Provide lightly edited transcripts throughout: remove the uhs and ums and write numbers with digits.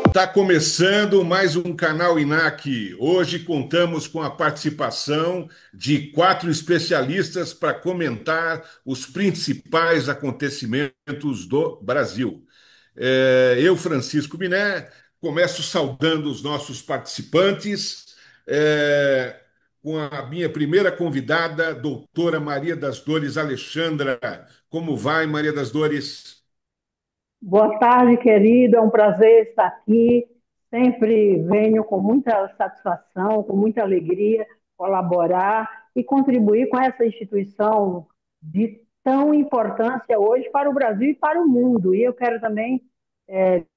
Está começando mais um canal INAC. Hoje contamos com a participação de quatro especialistas para comentar os principais acontecimentos do Brasil. Eu, Francisco Miné, começo saudando os nossos participantes, é, com a minha primeira convidada, doutora Maria das Dores Alexandra. Como vai, Maria das Dores? Boa tarde, querido. É um prazer estar aqui. Sempre venho com muita satisfação, com muita alegria, colaborar e contribuir com essa instituição de tão importância hoje para o Brasil e para o mundo. E eu quero também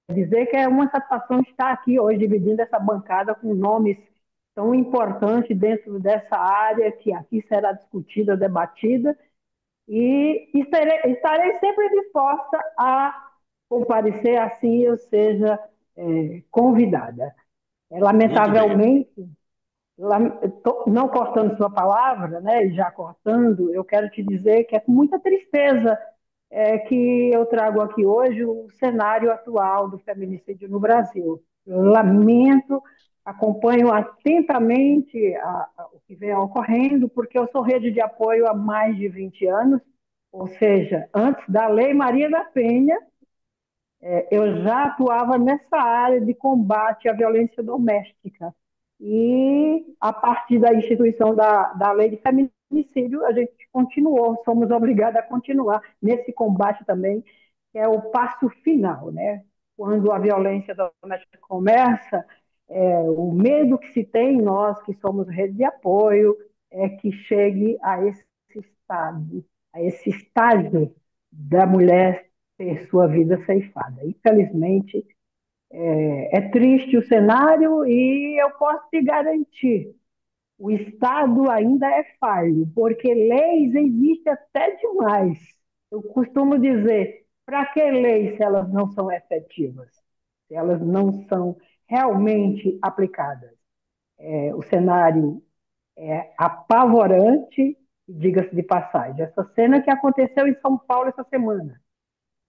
dizer que é uma satisfação estar aqui hoje, dividindo essa bancada com nomes tão importantes dentro dessa área que aqui será discutida, debatida e estarei sempre disposta a comparecer assim eu seja convidada. Muito bem. Lamentavelmente, não cortando sua palavra, né, e já cortando, eu quero te dizer que é com muita tristeza que eu trago aqui hoje o cenário atual do feminicídio no Brasil. Eu lamento, acompanho atentamente o que vem ocorrendo, porque eu sou rede de apoio há mais de 20 anos, ou seja, antes da Lei Maria da Penha, eu já atuava nessa área de combate à violência doméstica. E a partir da instituição da lei de feminicídio, a gente continuou, somos obrigados a continuar nesse combate também, que é o passo final, né? Quando a violência doméstica começa, o medo que se tem, nós que somos rede de apoio, é que chegue a esse estágio da mulher ter sua vida ceifada. Infelizmente, é triste o cenário e eu posso te garantir, o Estado ainda é falho, porque leis existem até demais. Eu costumo dizer, para que leis se elas não são efetivas? Se elas não são realmente aplicadas? O cenário é apavorante, diga-se de passagem. Essa cena que aconteceu em São Paulo essa semana,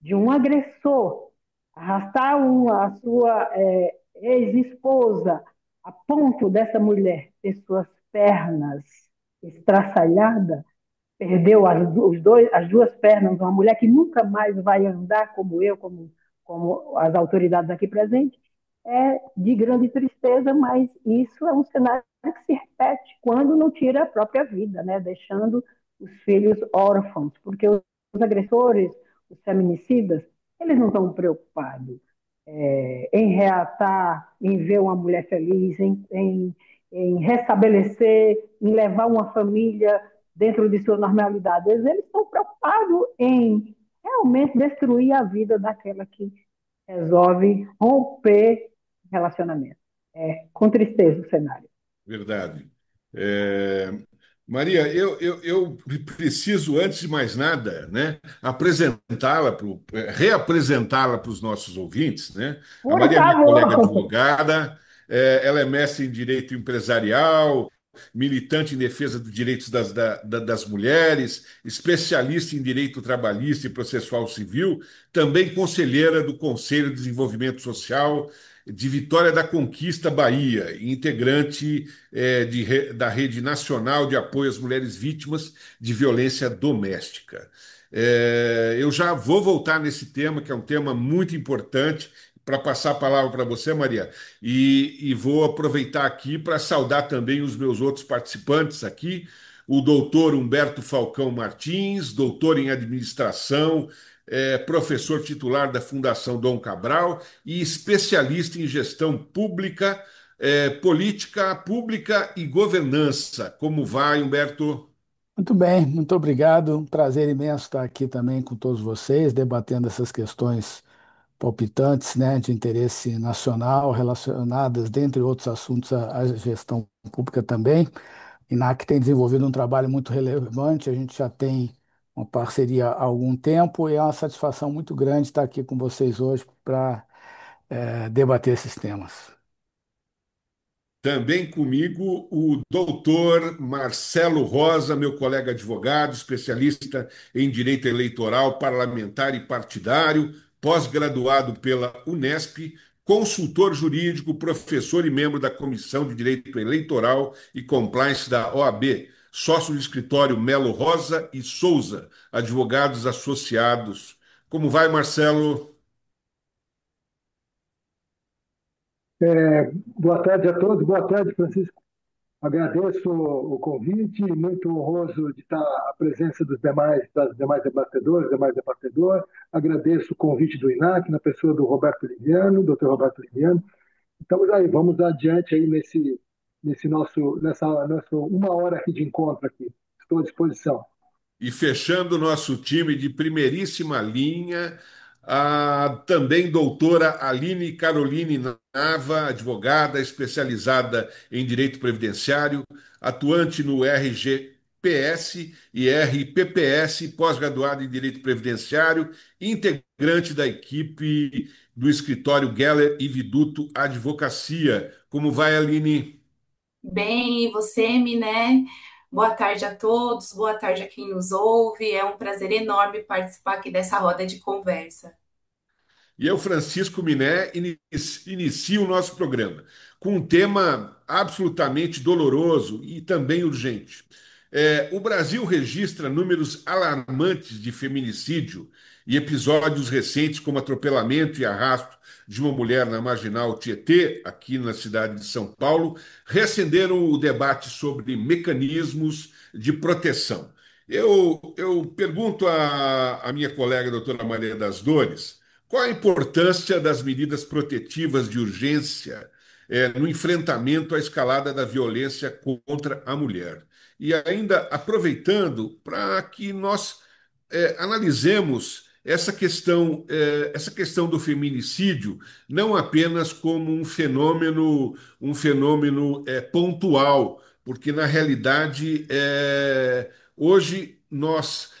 de um agressor arrastar a sua ex-esposa a ponto dessa mulher ter suas pernas estraçalhadas, perdeu as duas pernas, uma mulher que nunca mais vai andar como eu, como as autoridades aqui presentes, é de grande tristeza, mas isso é um cenário que se repete quando não tira a própria vida, né? Deixando os filhos órfãos, porque os agressores, os feminicidas, eles não estão preocupados em reatar, em ver uma mulher feliz, em restabelecer, em levar uma família dentro de sua normalidade. Eles estão preocupados em realmente destruir a vida daquela que resolve romper relacionamento. Com tristeza o cenário. Verdade. É, Maria, eu preciso, antes de mais nada, né, reapresentá-la para os nossos ouvintes, né? A Por Maria é minha colega favor! advogada, ela é mestre em direito empresarial, militante em defesa dos direitos das mulheres, especialista em direito trabalhista e processual civil, também conselheira do Conselho de Desenvolvimento Social de Vitória da Conquista, Bahia, e integrante da Rede Nacional de Apoio às Mulheres Vítimas de Violência Doméstica. Eu já vou voltar nesse tema, que é um tema muito importante, para passar a palavra para você, Maria, e vou aproveitar aqui para saudar também os meus outros participantes aqui, o doutor Humberto Falcão Martins, doutor em administração, professor titular da Fundação Dom Cabral e especialista em gestão pública, política pública e governança. Como vai, Humberto? Muito bem, muito obrigado. Um prazer imenso estar aqui também com todos vocês, debatendo essas questões palpitantes, né, de interesse nacional, relacionadas, dentre outros assuntos, à gestão pública também. A INAC tem desenvolvido um trabalho muito relevante, a gente já tem uma parceria há algum tempo e é uma satisfação muito grande estar aqui com vocês hoje para debater esses temas. Também comigo o doutor Marcelo Rosa, meu colega advogado, especialista em direito eleitoral, parlamentar e partidário, pós-graduado pela Unesp, consultor jurídico, professor e membro da Comissão de Direito Eleitoral e Compliance da OAB, sócio do escritório Melo Rosa e Souza, advogados associados. Como vai, Marcelo? Boa tarde a todos, boa tarde, Francisco. Agradeço o convite, muito honroso de estar à presença das demais debatedoras, demais debatedor. Agradeço o convite do INAC, na pessoa do Roberto Liviano, doutor Roberto Liviano. Estamos aí, vamos adiante aí nessa uma hora aqui de encontro aqui. Estou à disposição. E fechando o nosso time de primeiríssima linha, a também doutora Aline Caroline Nava, advogada especializada em direito previdenciário, atuante no RGPS e RPPS, pós-graduada em direito previdenciário, integrante da equipe do escritório Geller e Viduto Advocacia. Como vai, Aline? Bem, e você, Miné? Boa tarde a todos, boa tarde a quem nos ouve. É um prazer enorme participar aqui dessa roda de conversa. E eu, Francisco Miné, inicio o nosso programa com um tema absolutamente doloroso e também urgente. O Brasil registra números alarmantes de feminicídio e episódios recentes, como atropelamento e arrasto de uma mulher na Marginal Tietê, aqui na cidade de São Paulo, reacenderam o debate sobre mecanismos de proteção. Eu pergunto à minha colega, doutora Maria das Dores, qual a importância das medidas protetivas de urgência no enfrentamento à escalada da violência contra a mulher? E ainda aproveitando para que nós analisemos essa questão do feminicídio não apenas como um fenômeno pontual, porque na realidade hoje nós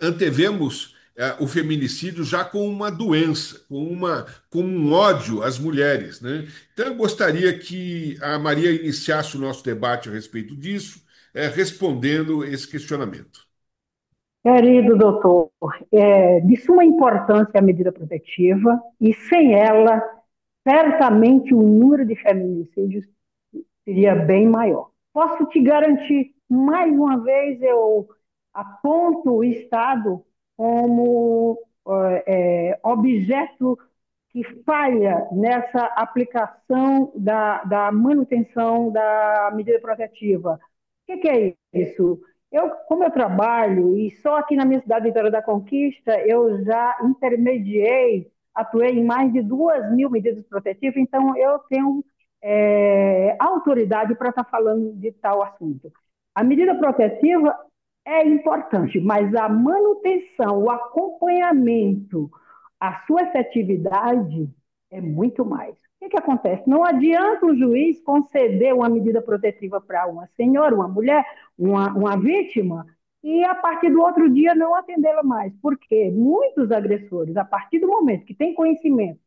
antevemos o feminicídio já com uma doença, com um ódio às mulheres, né? Então eu gostaria que a Maria iniciasse o nosso debate a respeito disso, respondendo esse questionamento. Querido doutor, de suma importância a medida protetiva e sem ela, certamente o número de feminicídios seria bem maior. Posso te garantir, mais uma vez, eu aponto o Estado como objeto que falha nessa aplicação da manutenção da medida protetiva. O que é isso? Como eu trabalho, e só aqui na minha cidade, Vitória da Conquista, eu já intermediei, atuei em mais de 2.000 medidas protetivas, então eu tenho autoridade para estar falando de tal assunto. A medida protetiva é importante, mas a manutenção, o acompanhamento, a sua efetividade é muito mais. O que acontece? Não adianta o juiz conceder uma medida protetiva para uma senhora, uma mulher, uma vítima, e a partir do outro dia não atendê-la mais. Porque muitos agressores, a partir do momento que tem conhecimento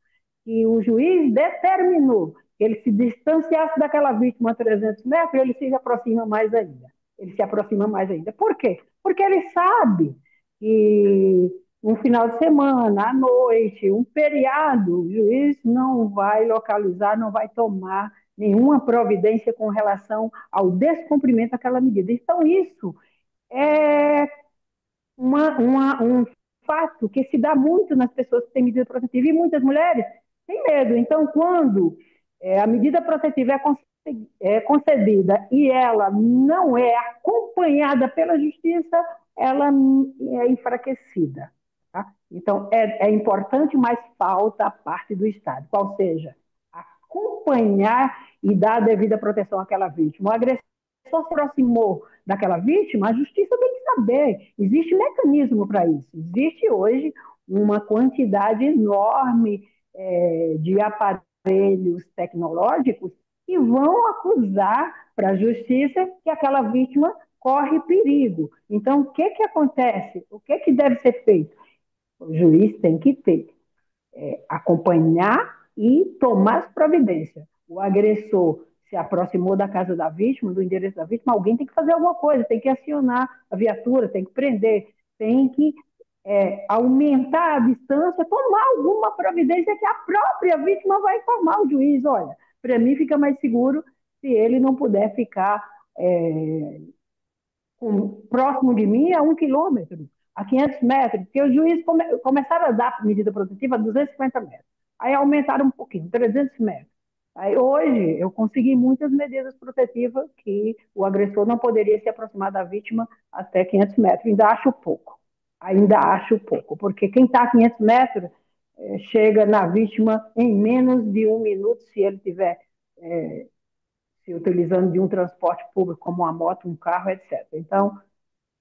que o juiz determinou que ele se distanciasse daquela vítima a 300 metros, ele se aproxima mais ainda. Ele se aproxima mais ainda. Por quê? Porque ele sabe que um final de semana, à noite, um feriado, o juiz não vai localizar, não vai tomar nenhuma providência com relação ao descumprimento daquela medida. Então, isso é um fato que se dá muito nas pessoas que têm medida protetiva e muitas mulheres têm medo. Então, quando a medida protetiva é concedida e ela não é acompanhada pela justiça, ela é enfraquecida. Tá? Então, é importante, mas falta a parte do Estado, qual seja, acompanhar e dar a devida proteção àquela vítima. O agressor se aproximou daquela vítima, a justiça tem que saber. Existe mecanismo para isso. Existe hoje uma quantidade enorme de aparelhos tecnológicos que vão acusar para a justiça que aquela vítima corre perigo. Então, o que acontece? O que deve ser feito? O juiz tem que acompanhar e tomar as providências. O agressor, se aproximou da casa da vítima, do endereço da vítima, alguém tem que fazer alguma coisa, tem que acionar a viatura, tem que prender, tem que aumentar a distância, tomar alguma providência que a própria vítima vai informar o juiz. Olha, para mim fica mais seguro se ele não puder ficar próximo de mim a 1 quilômetro, a 500 metros, porque o juiz começaram a dar medida protetiva a 250 metros. Aí aumentaram um pouquinho, 300 metros. Aí hoje eu consegui muitas medidas protetivas que o agressor não poderia se aproximar da vítima até 500 metros. Ainda acho pouco, porque quem está a 500 metros chega na vítima em menos de 1 minuto, se ele estiver se utilizando de um transporte público como uma moto, um carro, etc. Então,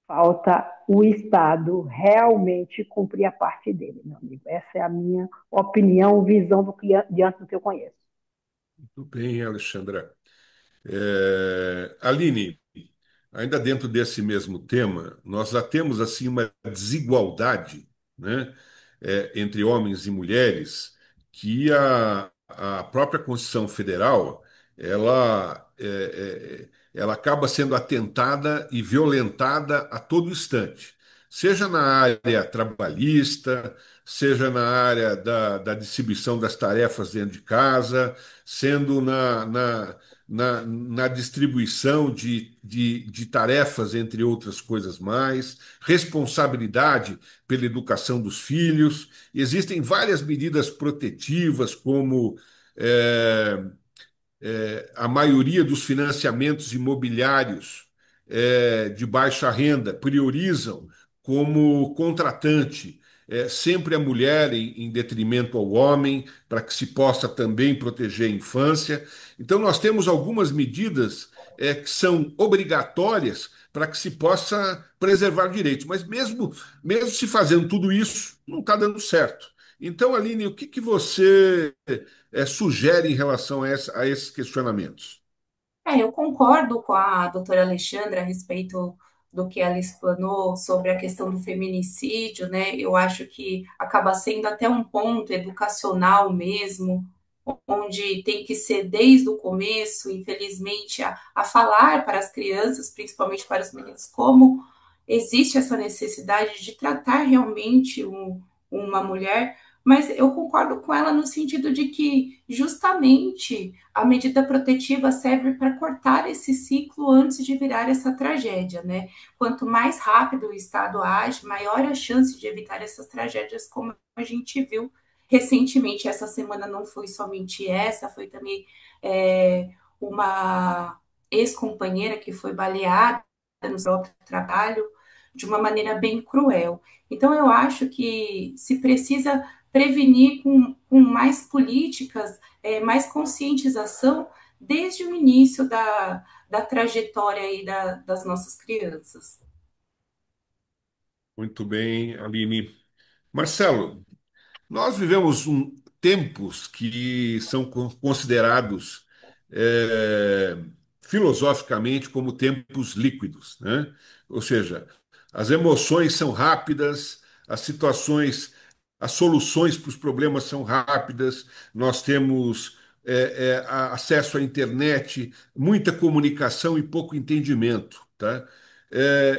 falta o Estado realmente cumprir a parte dele, meu amigo. Essa é a minha opinião, visão diante do que eu conheço. Muito bem, Alexandra. Aline, ainda dentro desse mesmo tema, nós já temos assim uma desigualdade, né, entre homens e mulheres que a própria Constituição Federal ela acaba sendo atentada e violentada a todo instante, seja na área trabalhista, seja na área da distribuição das tarefas dentro de casa, sendo na distribuição de tarefas, entre outras coisas mais, responsabilidade pela educação dos filhos. Existem várias medidas protetivas, como é, a maioria dos financiamentos imobiliários de baixa renda priorizam como contratante sempre a mulher em detrimento ao homem, para que se possa também proteger a infância. Então, nós temos algumas medidas que são obrigatórias para que se possa preservar direitos, mas mesmo se fazendo tudo isso, não está dando certo. Então, Aline, o que você sugere em relação a esses questionamentos? Eu concordo com a doutora Alexandra a respeito do que ela explanou sobre a questão do feminicídio, né? Eu acho que acaba sendo até um ponto educacional mesmo, onde tem que ser desde o começo, infelizmente, a falar para as crianças, principalmente para os meninos, como existe essa necessidade de tratar realmente uma mulher, mas eu concordo com ela no sentido de que justamente a medida protetiva serve para cortar esse ciclo antes de virar essa tragédia, né? Quanto mais rápido o Estado age, maior a chance de evitar essas tragédias, como a gente viu recentemente. Essa semana não foi somente essa, foi também uma ex-companheira que foi baleada no seu próprio trabalho de uma maneira bem cruel. Então, eu acho que se precisa prevenir com mais políticas, mais conscientização desde o início da trajetória aí das nossas crianças. Muito bem, Aline. Marcelo, nós vivemos tempos que são considerados é, filosoficamente como tempos líquidos, né? Ou seja, as emoções são rápidas, as situações, as soluções para os problemas são rápidas, nós temos acesso à internet, muita comunicação e pouco entendimento, tá?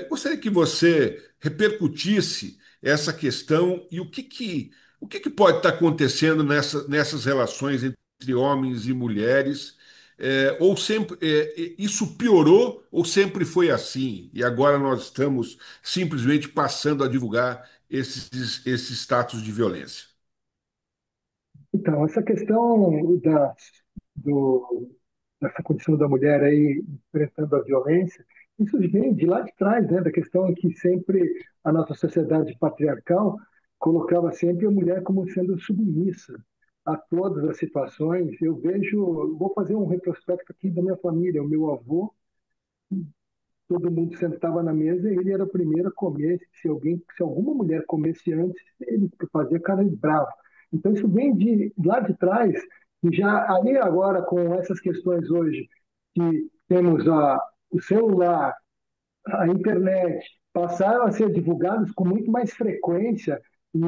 Gostaria que você repercutisse essa questão e o que pode estar acontecendo nessas relações entre homens e mulheres? Ou sempre isso piorou ou sempre foi assim? E agora nós estamos simplesmente passando a divulgar esse status de violência. Então, essa questão do, dessa condição da mulher aí enfrentando a violência, isso vem de lá de trás, né? Da questão que sempre a nossa sociedade patriarcal colocava sempre a mulher como sendo submissa a todas as situações. Eu vejo, vou fazer um retrospecto aqui da minha família. O meu avô, todo mundo sentava na mesa e ele era o primeiro a comer. Se alguma mulher comesse antes, ele fazia cara de bravo. Então isso vem de lá de trás, e já aí agora com essas questões hoje que temos o celular, a internet, passaram a ser divulgados com muito mais frequência e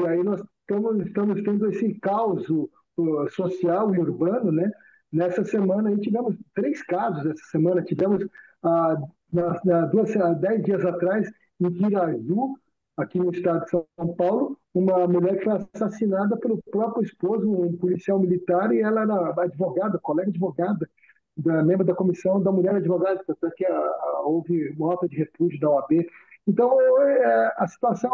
aí nós estamos tendo esse caos social e urbano, né? Nessa semana, aí tivemos 3 casos essa semana. Tivemos, ah, 10 dias atrás, em Piraju, aqui no estado de São Paulo, uma mulher que foi assassinada pelo próprio esposo, um policial militar, e ela era advogada, colega advogada, membro da comissão da mulher advogada, até que houve nota de repúdio da OAB. Então, a situação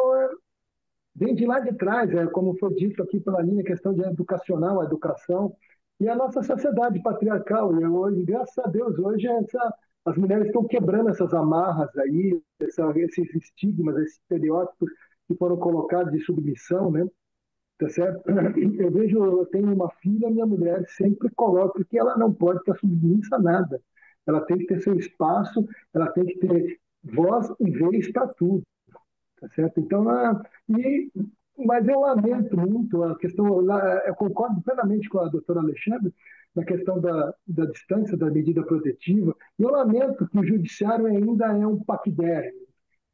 vem de lá de trás, como foi dito aqui pela linha, questão de educacional, a educação, e a nossa sociedade patriarcal. E hoje, graças a Deus, hoje as mulheres estão quebrando essas amarras aí, esses estigmas, esses estereótipos que foram colocados de submissão, né? Tá certo? Eu vejo, eu tenho uma filha, minha mulher sempre coloca que ela não pode estar submissa a nada. Ela tem que ter seu espaço, ela tem que ter voz e vez para tudo. Tá certo? Então, e, mas eu lamento muito a questão, eu concordo plenamente com a doutora Alexandre na questão da distância da medida protetiva, e eu lamento que o judiciário ainda é um paquiderme,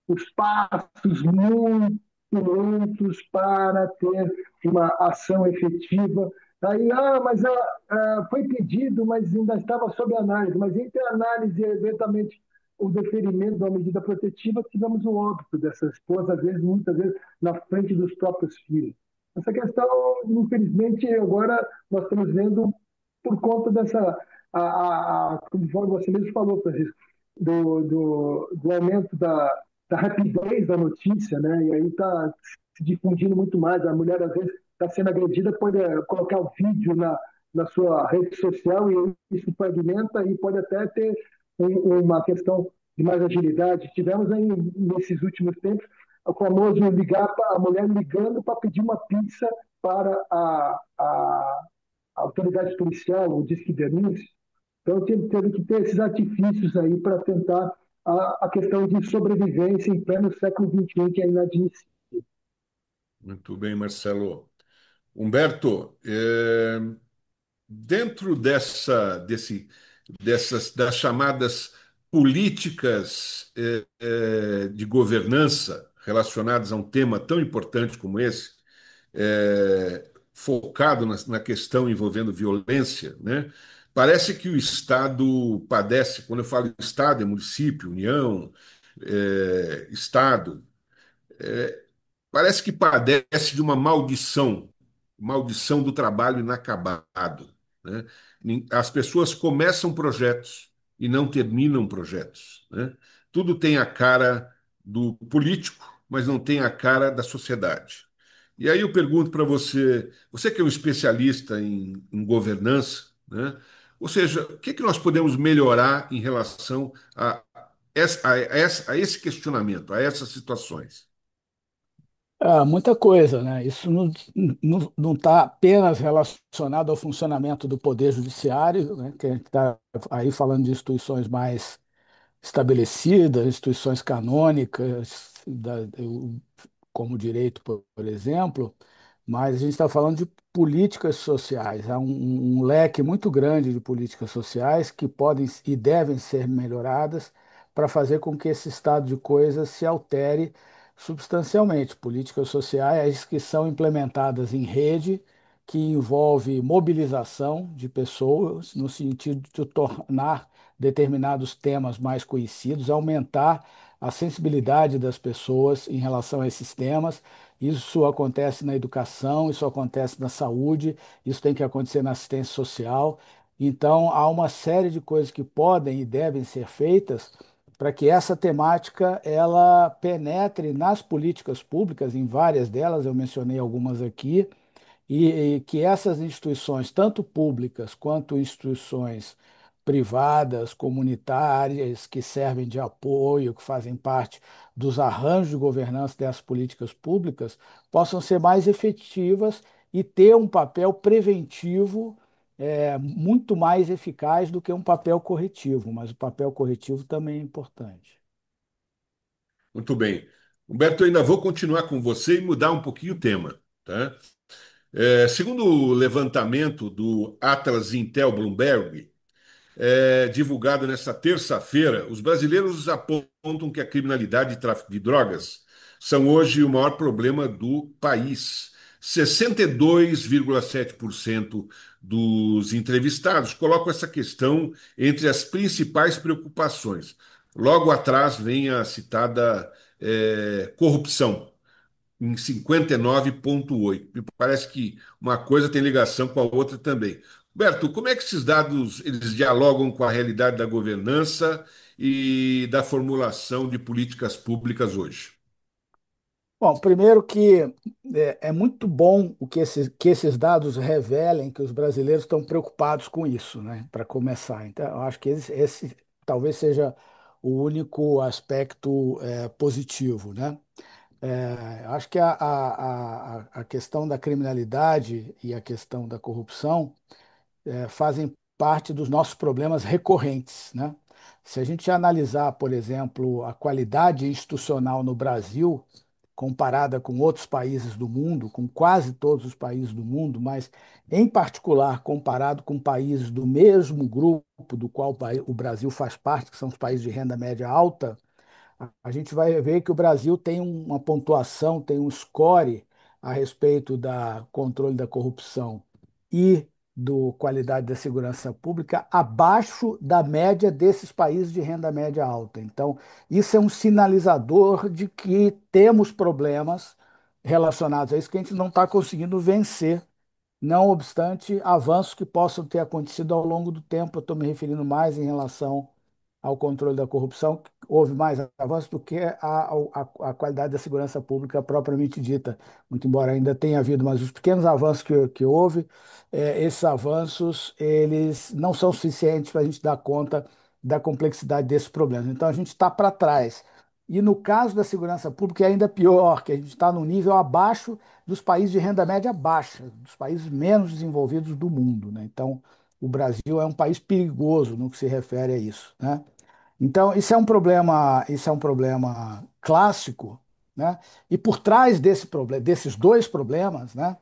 os passos muito lentos para ter uma ação efetiva. Aí, mas foi pedido, mas ainda estava sob análise. Mas entre a análise e, eventualmente, o deferimento da medida protetiva, tivemos o óbito dessa esposa, às vezes, muitas vezes, na frente dos próprios filhos. Essa questão, infelizmente, agora nós estamos vendo por conta dessa, conforme você mesmo falou, Francisco, do aumento da rapidez da notícia, né? E aí está se difundindo muito mais. A mulher, às vezes, está sendo agredida, pode colocar o vídeo na sua rede social e isso fragmenta e pode até ter uma questão de mais agilidade. Tivemos aí, nesses últimos tempos, o famoso a mulher ligando para pedir uma pizza para a autoridade policial, o Disque Denúncia. Então, teve que ter esses artifícios aí para tentar a questão de sobrevivência em pleno século XXI, que é inadmissível. Muito bem, Marcelo. Humberto, dentro das chamadas políticas de governança relacionadas a um tema tão importante como esse, focado na questão envolvendo violência, né? Parece que o Estado padece, quando eu falo Estado, é município, União, Estado, parece que padece de uma maldição, maldição do trabalho inacabado, né? As pessoas começam projetos e não terminam projetos, né? Tudo tem a cara do político, mas não tem a cara da sociedade. E aí eu pergunto para você, você que é um especialista em governança, né? Ou seja, o que nós podemos melhorar em relação a esse questionamento, a essas situações? Muita coisa, né? Isso não está apenas relacionado ao funcionamento do Poder Judiciário, né? Que a gente está aí falando de instituições mais estabelecidas, instituições canônicas, como o direito, por exemplo, mas a gente está falando de políticas sociais. Há um leque muito grande de políticas sociais que podem e devem ser melhoradas para fazer com que esse estado de coisas se altere substancialmente. Políticas sociais que são implementadas em rede, que envolve mobilização de pessoas no sentido de tornar determinados temas mais conhecidos, aumentar a sensibilidade das pessoas em relação a esses temas. Isso acontece na educação, isso acontece na saúde, isso tem que acontecer na assistência social. Então, há uma série de coisas que podem e devem ser feitas para que essa temática ela penetre nas políticas públicas, em várias delas, eu mencionei algumas aqui, e que essas instituições, tanto públicas quanto instituições privadas, comunitárias, que servem de apoio, que fazem parte dos arranjos de governança dessas políticas públicas, possam ser mais efetivas e ter um papel preventivo, muito mais eficaz do que um papel corretivo, mas o papel corretivo também é importante. Muito bem. Humberto, eu ainda vou continuar com você e mudar um pouquinho o tema, tá? Segundo o levantamento do Atlas Intel Bloomberg, divulgado nesta terça-feira, os brasileiros apontam que a criminalidade e tráfico de drogas são hoje o maior problema do país. 62,7% dos entrevistados colocam essa questão entre as principais preocupações. Logo atrás vem a citada corrupção, em 59,8%. Me parece que uma coisa tem ligação com a outra também. Berto, como é que esses dados eles dialogam com a realidade da governança e da formulação de políticas públicas hoje? Bom, primeiro que é muito bom que esses dados revelem que os brasileiros estão preocupados com isso, né? Para começar. Então, eu acho que esse talvez seja o único aspecto positivo, né? Acho que a questão da criminalidade e a questão da corrupção fazem parte dos nossos problemas recorrentes, né? Se a gente analisar, por exemplo, a qualidade institucional no Brasil, comparada com outros países do mundo, com quase todos os países do mundo, mas em particular comparado com países do mesmo grupo do qual o Brasil faz parte, que são os países de renda média alta, a gente vai ver que o Brasil tem uma pontuação, tem um score a respeito da controle da corrupção e do qualidade da segurança pública abaixo da média desses países de renda média alta. Então, isso é um sinalizador de que temos problemas relacionados a isso que a gente não está conseguindo vencer, não obstante avanços que possam ter acontecido ao longo do tempo. Eu estou me referindo mais em relação ao controle da corrupção, houve mais avanço do que a qualidade da segurança pública propriamente dita, muito embora ainda tenha havido, mas os pequenos avanços que houve, esses avanços, eles não são suficientes para a gente dar conta da complexidade desses problemas. Então, a gente está para trás. E no caso da segurança pública é ainda pior, que a gente está no nível abaixo dos países de renda média baixa, dos países menos desenvolvidos do mundo, né? Então, o Brasil é um país perigoso no que se refere a isso, né? Então, isso é um problema clássico, né? E por trás desses dois problemas, né,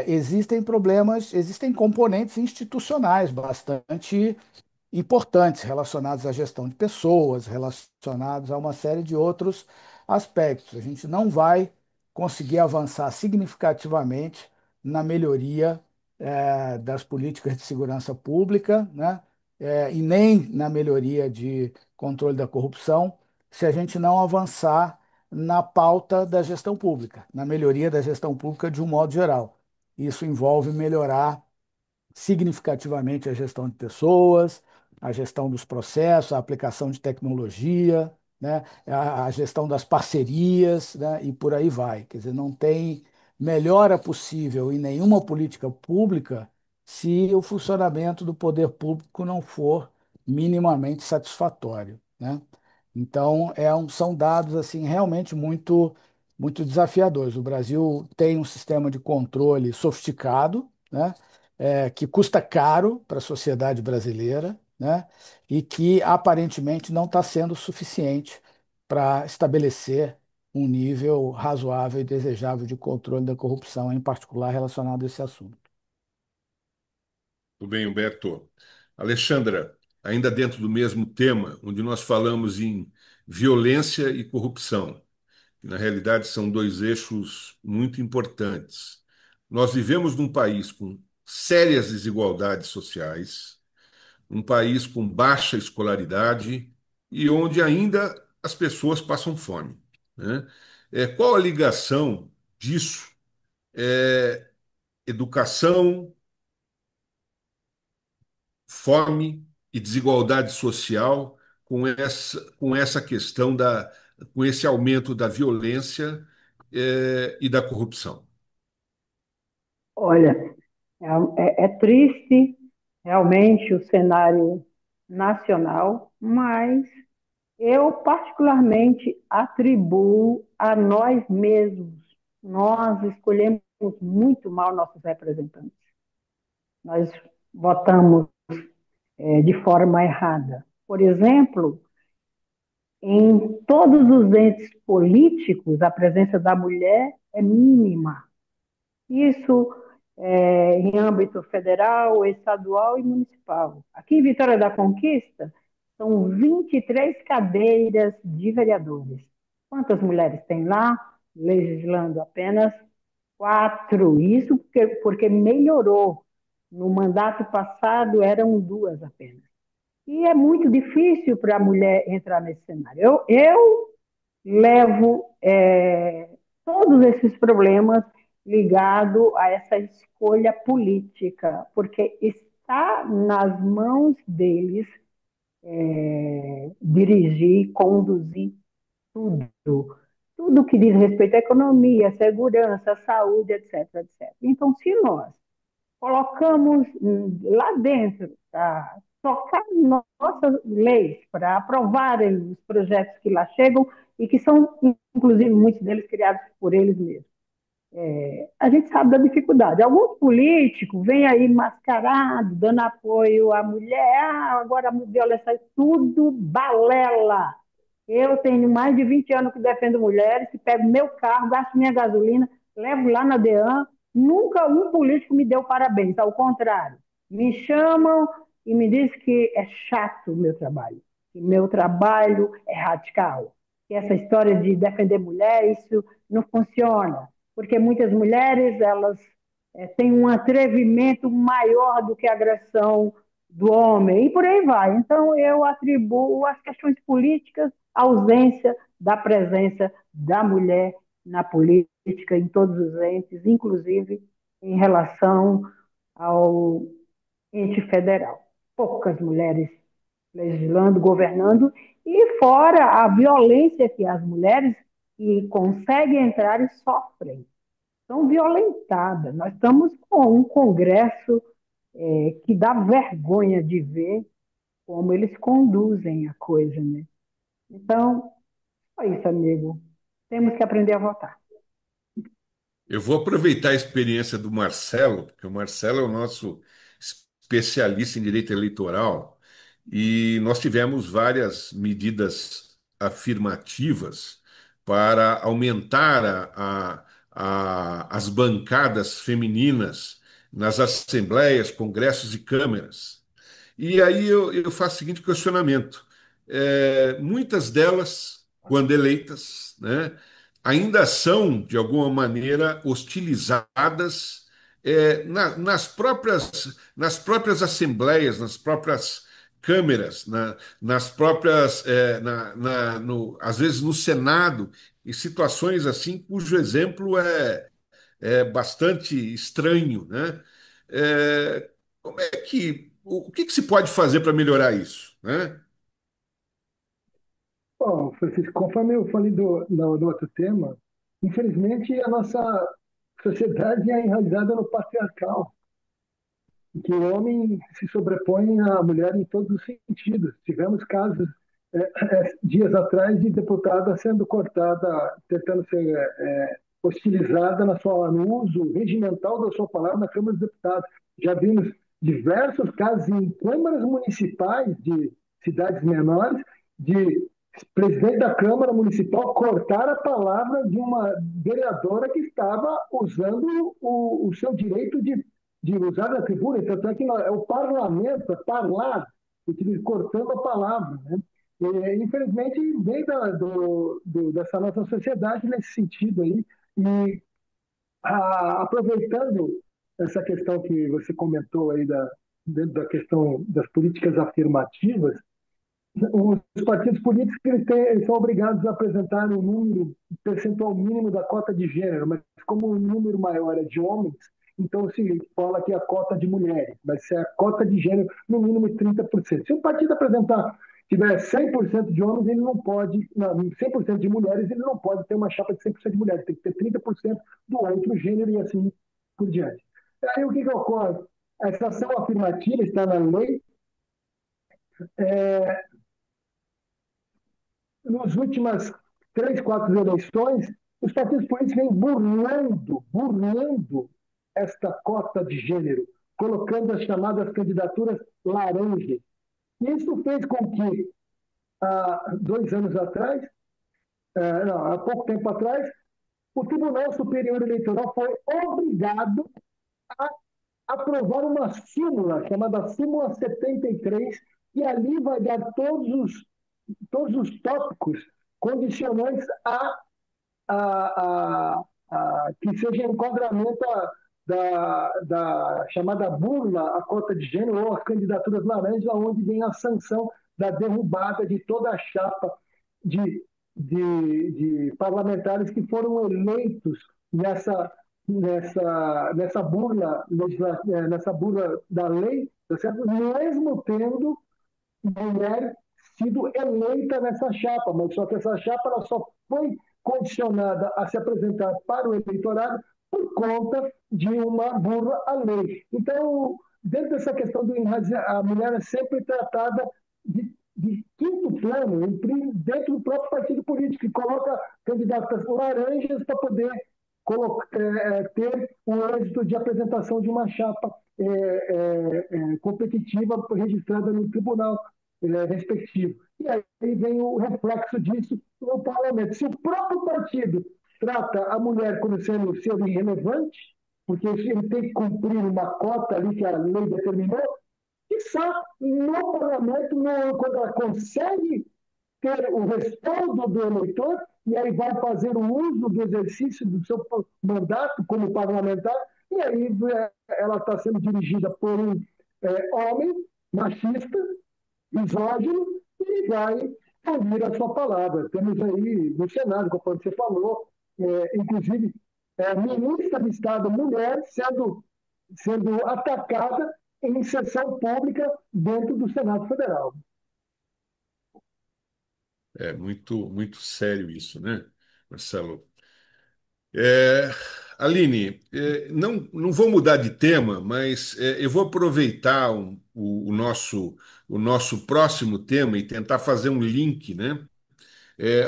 existem problemas, existem componentes institucionais bastante importantes relacionados à gestão de pessoas, relacionados a uma série de outros aspectos. A gente não vai conseguir avançar significativamente na melhoria das políticas de segurança pública, né? E nem na melhoria de controle da corrupção, se a gente não avançar na pauta da gestão pública, na melhoria da gestão pública de um modo geral. Isso envolve melhorar significativamente a gestão de pessoas, a gestão dos processos, a aplicação de tecnologia, né, a gestão das parcerias, né, e por aí vai. Quer dizer, não tem melhora possível em nenhuma política pública se o funcionamento do poder público não for minimamente satisfatório, né? Então, são dados assim realmente muito desafiadores. O Brasil tem um sistema de controle sofisticado, né? Que custa caro para a sociedade brasileira, né? E que aparentemente não está sendo suficiente para estabelecer um nível razoável e desejável de controle da corrupção, em particular relacionado a esse assunto. Tudo bem, Humberto. Alexandra, ainda dentro do mesmo tema, onde nós falamos em violência e corrupção, que na realidade são dois eixos muito importantes. Nós vivemos num país com sérias desigualdades sociais, um país com baixa escolaridade e onde ainda as pessoas passam fome, né? Qual a ligação disso? Educação, fome e desigualdade social com essa questão com esse aumento da violência, e da corrupção. Olha, é triste realmente o cenário nacional, mas eu particularmente atribuo a nós mesmos. Nós escolhemos muito mal nossos representantes. Nós votamos de forma errada. Por exemplo, em todos os entes políticos, a presença da mulher é mínima. Isso em âmbito federal, estadual e municipal. Aqui em Vitória da Conquista, são 23 cadeiras de vereadores. Quantas mulheres tem lá? Legislando apenas 4. Isso porque melhorou. No mandato passado eram 2 apenas. E é muito difícil para a mulher entrar nesse cenário. Eu levo todos esses problemas ligados a essa escolha política, porque está nas mãos deles dirigir, conduzir tudo. Tudo que diz respeito à economia, segurança, saúde, etc, etc. Então, se nós colocamos lá dentro para tocar nossas leis, para aprovarem os projetos que lá chegam e que são, inclusive, muitos deles criados por eles mesmos. A gente sabe da dificuldade. Alguns políticos vêm aí mascarados, dando apoio à mulher, agora a violência é tudo balela. Eu tenho mais de 20 anos que defendo mulheres, que pego meu carro, gasto minha gasolina, levo lá na DEAN. Nunca um político me deu parabéns, ao contrário. Me chamam e me dizem que é chato o meu trabalho, que meu trabalho é radical, que essa história de defender mulher, isso não funciona, porque muitas mulheres elas têm um atrevimento maior do que a agressão do homem, e por aí vai. Então, eu atribuo as questões políticas à ausência da presença da mulher na política, em todos os entes, inclusive em relação ao ente federal. Poucas mulheres legislando, governando, e fora a violência que as mulheres que conseguem entrar e sofrem. São violentadas. Nós estamos com um Congresso que dá vergonha de ver como eles conduzem a coisa, né? Então, é isso, amigo. Temos que aprender a votar. Eu vou aproveitar a experiência do Marcelo, porque o Marcelo é o nosso especialista em direito eleitoral, e nós tivemos várias medidas afirmativas para aumentar as bancadas femininas nas assembleias, congressos e câmeras. E aí eu faço o seguinte questionamento: muitas delas, quando eleitas, né, ainda são, de alguma maneira, hostilizadas nas próprias assembleias, nas próprias câmeras, nas próprias, às vezes no Senado, em situações assim, cujo exemplo é bastante estranho, né? Como é que, o que que se pode fazer para melhorar isso, né? Bom, Francisco, conforme eu falei no outro tema, infelizmente a nossa sociedade é enraizada no patriarcal, em que o homem se sobrepõe à mulher em todos os sentidos. Tivemos casos dias atrás de deputada sendo cortada, tentando ser hostilizada no uso regimental da sua palavra na Câmara dos Deputados. Já vimos diversos casos em câmaras municipais de cidades menores de presidente da Câmara Municipal cortar a palavra de uma vereadora que estava usando o seu direito de usar a tribuna. Tanto é que é o parlamento, parlar, cortando a palavra. Né? Infelizmente, vem dessa nossa sociedade nesse sentido aí. E aproveitando essa questão que você comentou aí dentro da questão das políticas afirmativas, os partidos políticos eles são obrigados a apresentar um número, um percentual mínimo da cota de gênero, mas como o número maior é de homens, então se fala que é a cota de mulheres, mas se é a cota de gênero, no mínimo 30%. Se o partido apresentar tiver 100% de homens, ele não pode, não, 100% de mulheres, ele não pode ter uma chapa de 100% de mulheres, tem que ter 30% do outro gênero e assim por diante. Aí o que ocorre? Essa ação afirmativa está na lei, é, nas últimas 3, 4 eleições, os partidos políticos vêm burlando esta cota de gênero, colocando as chamadas candidaturas laranjas. E isso fez com que, há 2 anos atrás, não, há pouco tempo atrás, o Tribunal Superior Eleitoral foi obrigado a aprovar uma súmula, chamada Súmula 73, e ali vai dar todos os tópicos condicionantes à que seja enquadramento da chamada burla à cota de gênero ou as candidaturas laranjas, onde vem a sanção da derrubada de toda a chapa de, de parlamentares que foram eleitos nessa burla, nessa burla da lei, tá certo? Mesmo tendo mulher sido eleita nessa chapa, mas só que essa chapa ela só foi condicionada a se apresentar para o eleitorado por conta de uma burla à lei. Então, dentro dessa questão do a mulher é sempre tratada de quinto plano, dentro do próprio partido político, que coloca candidatas laranjas para poder ter o êxito de apresentação de uma chapa competitiva registrada no tribunal respectivo. E aí vem o reflexo disso no parlamento. Se o próprio partido trata a mulher como sendo irrelevante, porque ele tem que cumprir uma cota ali que a lei determinou, quiçá no parlamento, quando ela consegue ter o respaldo do eleitor, e aí vai fazer o uso do exercício do seu mandato como parlamentar, e aí ela está sendo dirigida por um homem machista, misógino, e vai ouvir a sua palavra. Temos aí no Senado, como você falou, inclusive, ministra de Estado mulher sendo atacada em sessão pública dentro do Senado Federal. É muito, muito sério isso, né, Marcelo? É, Aline, não vou mudar de tema, mas eu vou aproveitar o nosso próximo tema e tentar fazer um link, né,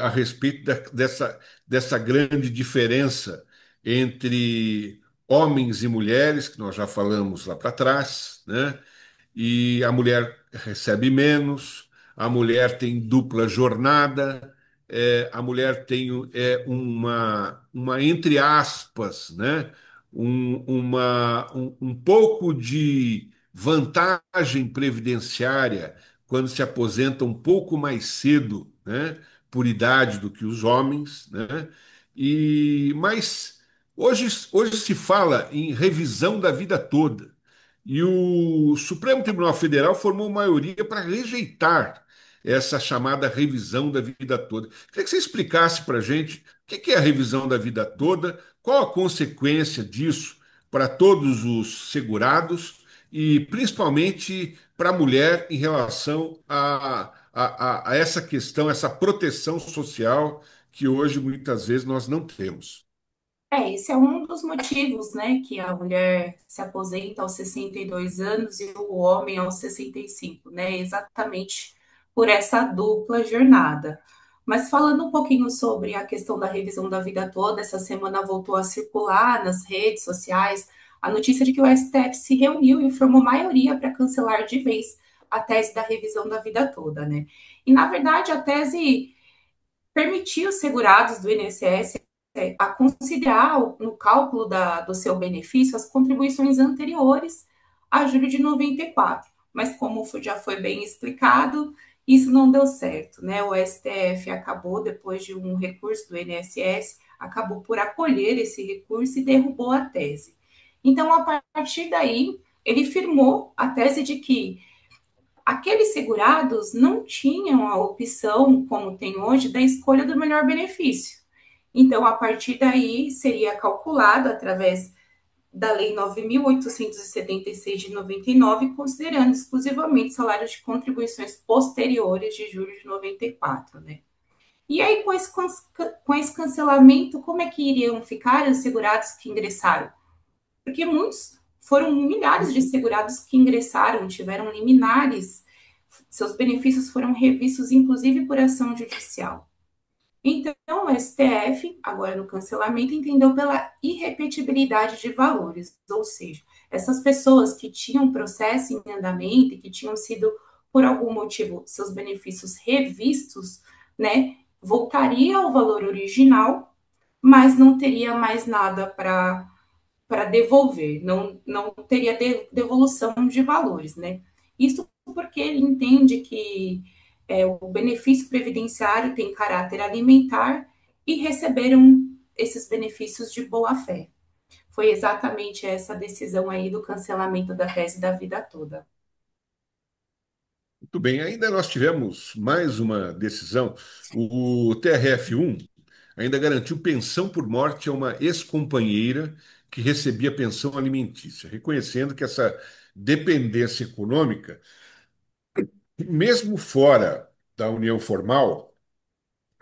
a respeito dessa grande diferença entre homens e mulheres, que nós já falamos lá para trás, né? E a mulher recebe menos, a mulher tem dupla jornada, a mulher tem entre aspas, né, um pouco de vantagem previdenciária quando se aposenta um pouco mais cedo, né, por idade do que os homens, né? Mas hoje se fala em revisão da vida toda. E o Supremo Tribunal Federal formou maioria para rejeitar essa chamada revisão da vida toda. Queria que você explicasse para a gente o que é a revisão da vida toda, qual a consequência disso para todos os segurados e principalmente para a mulher em relação a essa questão, essa proteção social que hoje muitas vezes nós não temos. Esse é um dos motivos, né, que a mulher se aposenta aos 62 anos e o homem aos 65, né, exatamente por essa dupla jornada. Mas falando um pouquinho sobre a questão da revisão da vida toda, essa semana voltou a circular nas redes sociais a notícia de que o STF se reuniu e formou maioria para cancelar de vez a tese da revisão da vida toda, né? E, na verdade, a tese permitir os segurados do INSS a considerar no cálculo do seu benefício as contribuições anteriores a julho de 94. Mas como já foi bem explicado, isso não deu certo, né? O STF acabou, depois de um recurso do INSS, acabou por acolher esse recurso e derrubou a tese. Então, a partir daí, ele firmou a tese de que aqueles segurados não tinham a opção, como tem hoje, da escolha do melhor benefício. Então, a partir daí, seria calculado através da Lei 9.876 de 99, considerando exclusivamente salários de contribuições posteriores de julho de 94, né? E aí, com esse cancelamento, como é que iriam ficar os segurados que ingressaram? Porque foram milhares de segurados que ingressaram, tiveram liminares, seus benefícios foram revistos, inclusive por ação judicial. Então, o STF, agora no cancelamento, entendeu pela irrepetibilidade de valores, ou seja, essas pessoas que tinham processo em andamento e que tinham sido, por algum motivo, seus benefícios revistos, né, voltaria ao valor original, mas não teria mais nada para devolver, não teria devolução de valores, né? Isso porque ele entende que o benefício previdenciário tem caráter alimentar e receberam esses benefícios de boa-fé. Foi exatamente essa decisão aí do cancelamento da tese da vida toda. Muito bem, ainda nós tivemos mais uma decisão. O TRF1 ainda garantiu pensão por morte a uma ex-companheira que recebia pensão alimentícia, reconhecendo que essa dependência econômica, mesmo fora da união formal,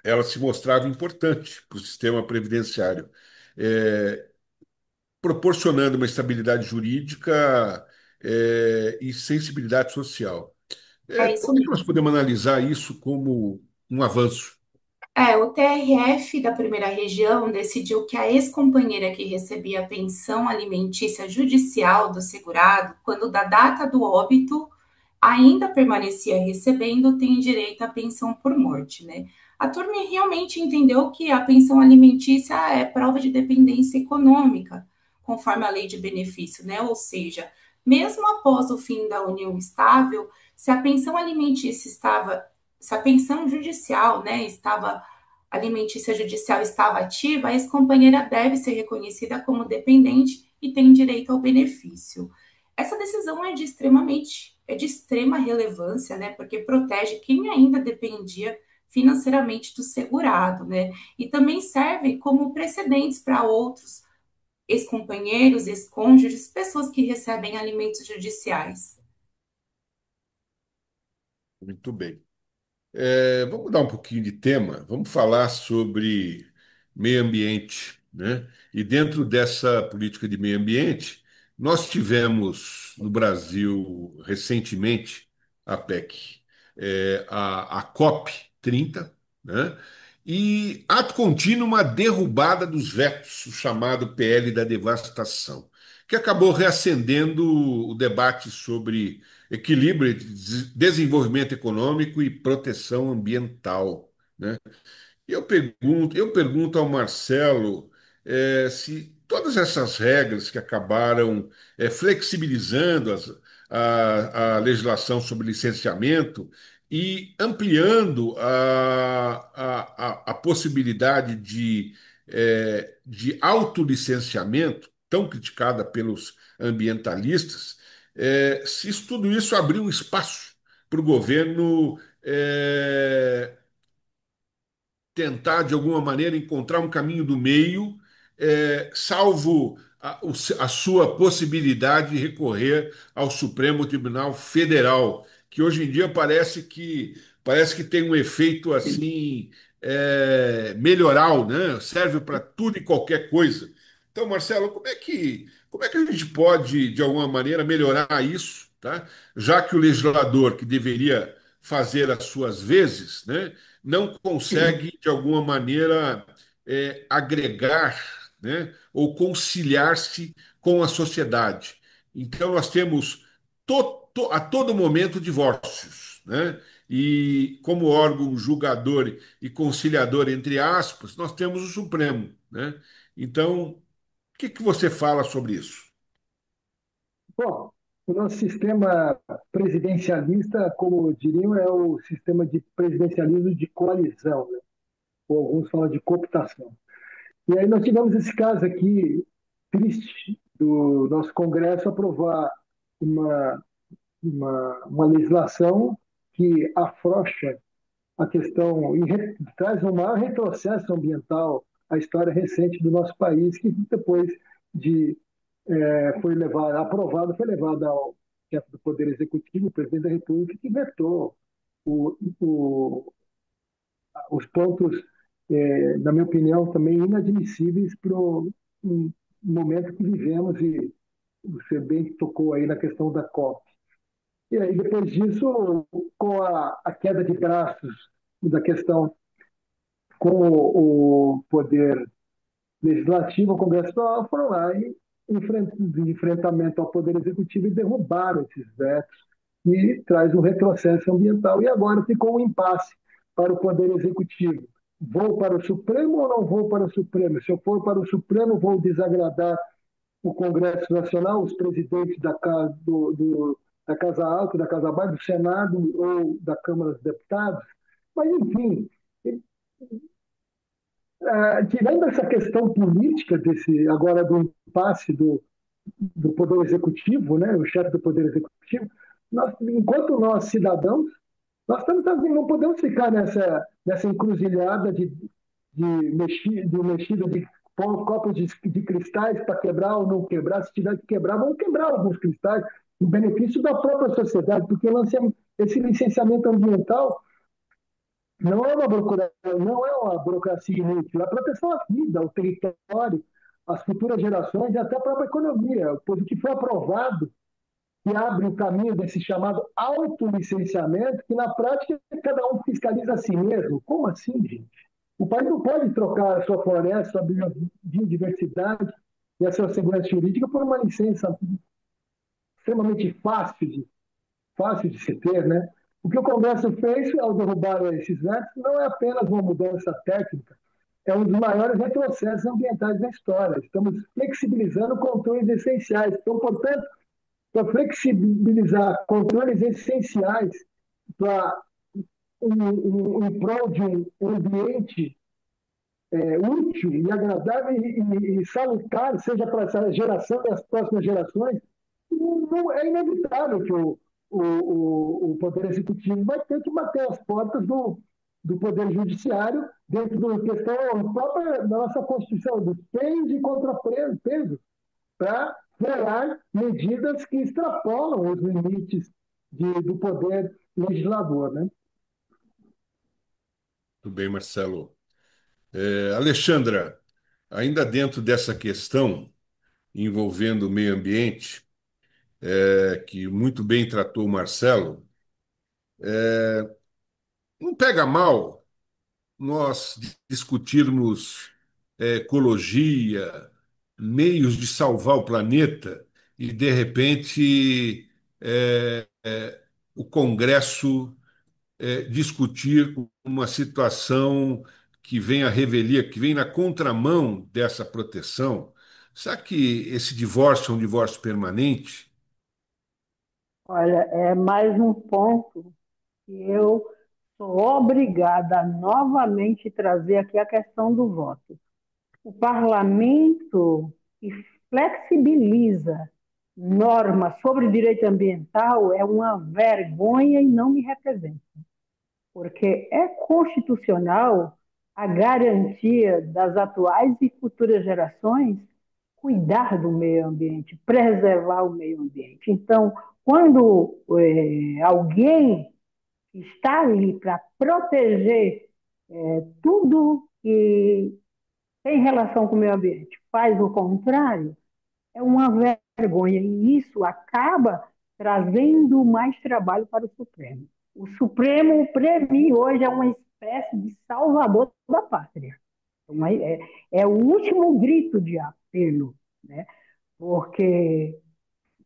ela se mostrava importante para o sistema previdenciário, eh, proporcionando uma estabilidade jurídica, e sensibilidade social. É isso Como é que nós mesmo. podemos analisar isso como um avanço? O TRF da primeira região decidiu que a ex-companheira que recebia a pensão alimentícia judicial do segurado, quando da data do óbito ainda permanecia recebendo, tem direito à pensão por morte, né? A turma realmente entendeu que a pensão alimentícia é prova de dependência econômica, conforme a lei de benefício, né? Ou seja, mesmo após o fim da união estável, se a pensão alimentícia estava, se a pensão judicial, né, estava alimentícia judicial estava ativa, a ex-companheira deve ser reconhecida como dependente e tem direito ao benefício. Essa decisão é de extrema relevância, né, porque protege quem ainda dependia financeiramente do segurado, né, e também serve como precedentes para outros ex-companheiros, ex-cônjuges, pessoas que recebem alimentos judiciais. Muito bem. Vamos mudar um pouquinho de tema, vamos falar sobre meio ambiente, né? E dentro dessa política de meio ambiente, nós tivemos no Brasil recentemente a PEC, a COP 30, né? E ato contínuo uma derrubada dos vetos, o chamado PL da devastação, que acabou reacendendo o debate sobre equilíbrio entre desenvolvimento econômico e proteção ambiental, né? Eu pergunto ao Marcelo, se todas essas regras que acabaram flexibilizando a legislação sobre licenciamento e ampliando a possibilidade de autolicenciamento, tão criticada pelos ambientalistas, se isso, tudo isso abriu um espaço para o governo tentar, de alguma maneira, encontrar um caminho do meio, salvo a sua possibilidade de recorrer ao Supremo Tribunal Federal, que hoje em dia parece que tem um efeito assim melhoral, né? Serve para tudo e qualquer coisa. Então, Marcelo, como é que a gente pode, de alguma maneira, melhorar isso, tá? Já que o legislador, que deveria fazer as suas vezes, né, não consegue, de alguma maneira, agregar, né, ou conciliar-se com a sociedade. Então, nós temos a todo momento divórcios, né? E como órgão julgador e conciliador, entre aspas, nós temos o Supremo, né? Então, o que você fala sobre isso? Bom, o nosso sistema presidencialista, como diriam, é o sistema de presidencialismo de coalizão, né? Ou alguns falam de cooptação. E aí nós tivemos esse caso aqui, triste, do nosso Congresso aprovar uma, uma legislação que afrouxa a questão e traz um maior retrocesso ambiental à história recente do nosso país, que depois de foi levado, aprovado, foi levado ao chefe do Poder Executivo, o presidente da República, que vetou o, o, os pontos, na minha opinião, também inadmissíveis para o momento que vivemos, e você bem tocou aí na questão da COP. E aí, depois disso, com a queda de braços da questão com o poder legislativo, o Congresso Nacional, foram lá e, de enfrentamento ao Poder Executivo, e derrubaram esses vetos, e traz um retrocesso ambiental. E agora ficou um impasse para o Poder Executivo. Vou para o Supremo ou não vou para o Supremo? Se eu for para o Supremo, vou desagradar o Congresso Nacional, os presidentes da Casa Alta, da Casa Baixa, do Senado ou da Câmara dos Deputados. Mas, enfim, tirando essa questão política desse agora do impasse do Poder Executivo, né, o chefe do Poder Executivo, enquanto nós, cidadãos, nós estamos, não podemos ficar nessa encruzilhada de mexida de pôr copos de cristais para quebrar ou não quebrar. Se tiver que quebrar, vamos quebrar alguns cristais, em benefício da própria sociedade, porque esse licenciamento ambiental não é uma burocracia inútil, é a proteção à vida, ao território, às futuras gerações e até à própria economia, pois o que foi aprovado que abre o caminho desse chamado autolicenciamento, que na prática cada um fiscaliza a si mesmo. Como assim, gente? O país não pode trocar a sua floresta, a sua biodiversidade e a sua segurança jurídica por uma licença extremamente fácil de se ter, né? O que o Congresso fez ao derrubar esses vetos não é apenas uma mudança técnica, é um dos maiores retrocessos ambientais da história. Estamos flexibilizando controles essenciais. Então, portanto, para flexibilizar controles essenciais para em prol de um ambiente útil e agradável e salutar, seja para essa geração e as próximas gerações, não, é inevitável que o Poder Executivo vai ter que bater as portas do Poder Judiciário dentro da questão própria da nossa Constituição, dos pesos e contrapesos, para gerar medidas que extrapolam os limites do poder legislador, né? Tudo bem, Marcelo. Alexandra, ainda dentro dessa questão envolvendo o meio ambiente, que muito bem tratou o Marcelo, não pega mal nós discutirmos ecologia, meios de salvar o planeta e, de repente, o Congresso discutir uma situação que vem à revelia, que vem na contramão dessa proteção. Será que esse divórcio é um divórcio permanente? Olha, é mais um ponto que eu sou obrigada a novamente trazer aqui a questão do voto. O parlamento que flexibiliza normas sobre direito ambiental é uma vergonha e não me representa, porque é constitucional a garantia das atuais e futuras gerações cuidar do meio ambiente, preservar o meio ambiente. Então, quando alguém está ali para proteger tudo que tem relação com o meio ambiente, faz o contrário, é uma vergonha. E isso acaba trazendo mais trabalho para o Supremo. O Supremo, para mim, hoje é uma espécie de salvador da pátria. É o último grito de apelo, né? Porque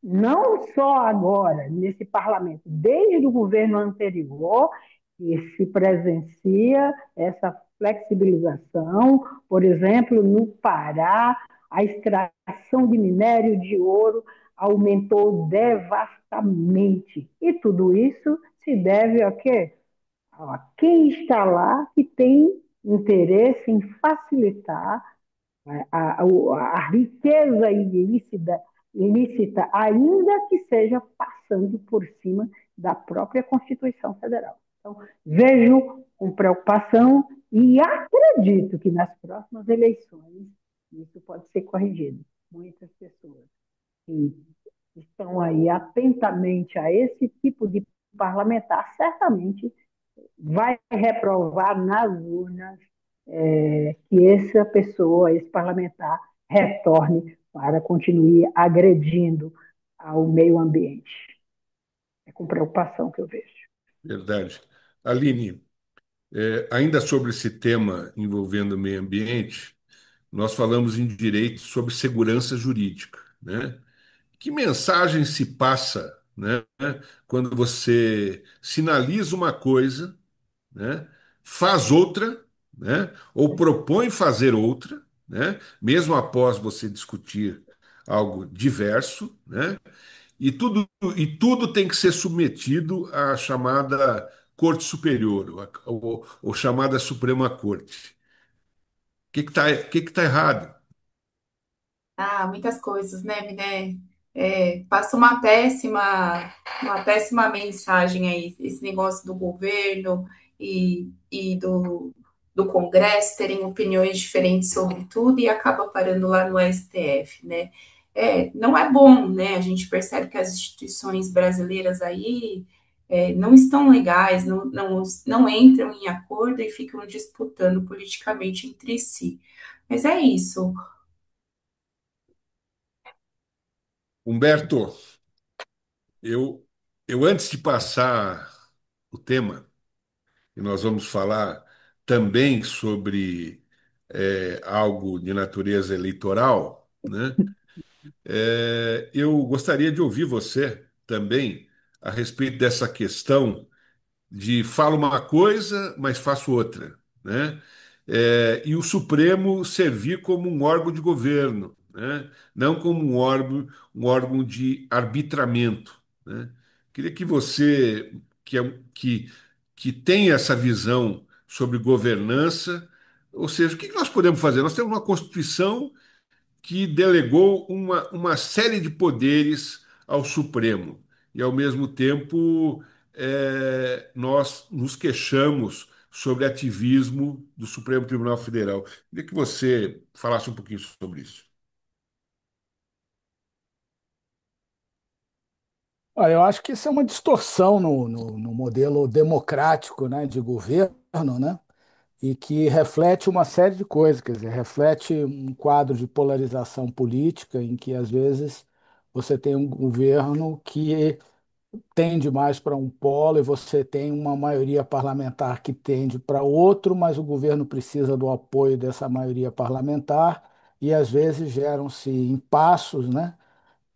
não só agora, nesse parlamento, desde o governo anterior, que se presencia essa flexibilização, por exemplo, no Pará, a extração de minério de ouro aumentou devastamente. E tudo isso se deve a quê? A quem está lá que tem interesse em facilitar a riqueza ilícita, ainda que seja passando por cima da própria Constituição Federal. Então, vejo com preocupação e acredito que nas próximas eleições isso pode ser corrigido. Muitas pessoas que estão aí atentamente a esse tipo de parlamentar certamente vai reprovar nas urnas que essa pessoa, esse parlamentar, retorne para continuar agredindo ao meio ambiente. É com preocupação que eu vejo. Verdade. Aline, ainda sobre esse tema envolvendo o meio ambiente, nós falamos em direito sobre segurança jurídica, né? Que mensagem se passa, né, quando você sinaliza uma coisa, né, faz outra, né, ou propõe fazer outra, né, mesmo após você discutir algo diverso, né, e tudo tem que ser submetido à chamada Corte Superior, ou chamada Suprema Corte. que tá errado? Ah, muitas coisas, né, Miné? Passa uma péssima mensagem aí, esse negócio do governo e do Congresso terem opiniões diferentes sobre tudo e acaba parando lá no STF, né? Não é bom, né? A gente percebe que as instituições brasileiras aí não estão legais, não entram em acordo e ficam disputando politicamente entre si. Mas é isso. Humberto, eu, eu antes de passar o tema, e nós vamos falar também sobre algo de natureza eleitoral, né? Eu gostaria de ouvir você também a respeito dessa questão de falo uma coisa, mas faço outra, né? E o Supremo servir como um órgão de governo, né? Não como um órgão de arbitramento, né? Queria que você, que tem essa visão sobre governança, ou seja, o que nós podemos fazer? Nós temos uma Constituição que delegou uma série de poderes ao Supremo. E, ao mesmo tempo, nós nos queixamos sobre ativismo do Supremo Tribunal Federal. Queria que você falasse um pouquinho sobre isso. Olha, eu acho que isso é uma distorção no modelo democrático, né, de governo, né, e que reflete uma série de coisas, quer dizer, reflete um quadro de polarização política em que, às vezes, você tem um governo que tende mais para um polo e você tem uma maioria parlamentar que tende para outro, mas o governo precisa do apoio dessa maioria parlamentar e, às vezes, geram-se impassos, né?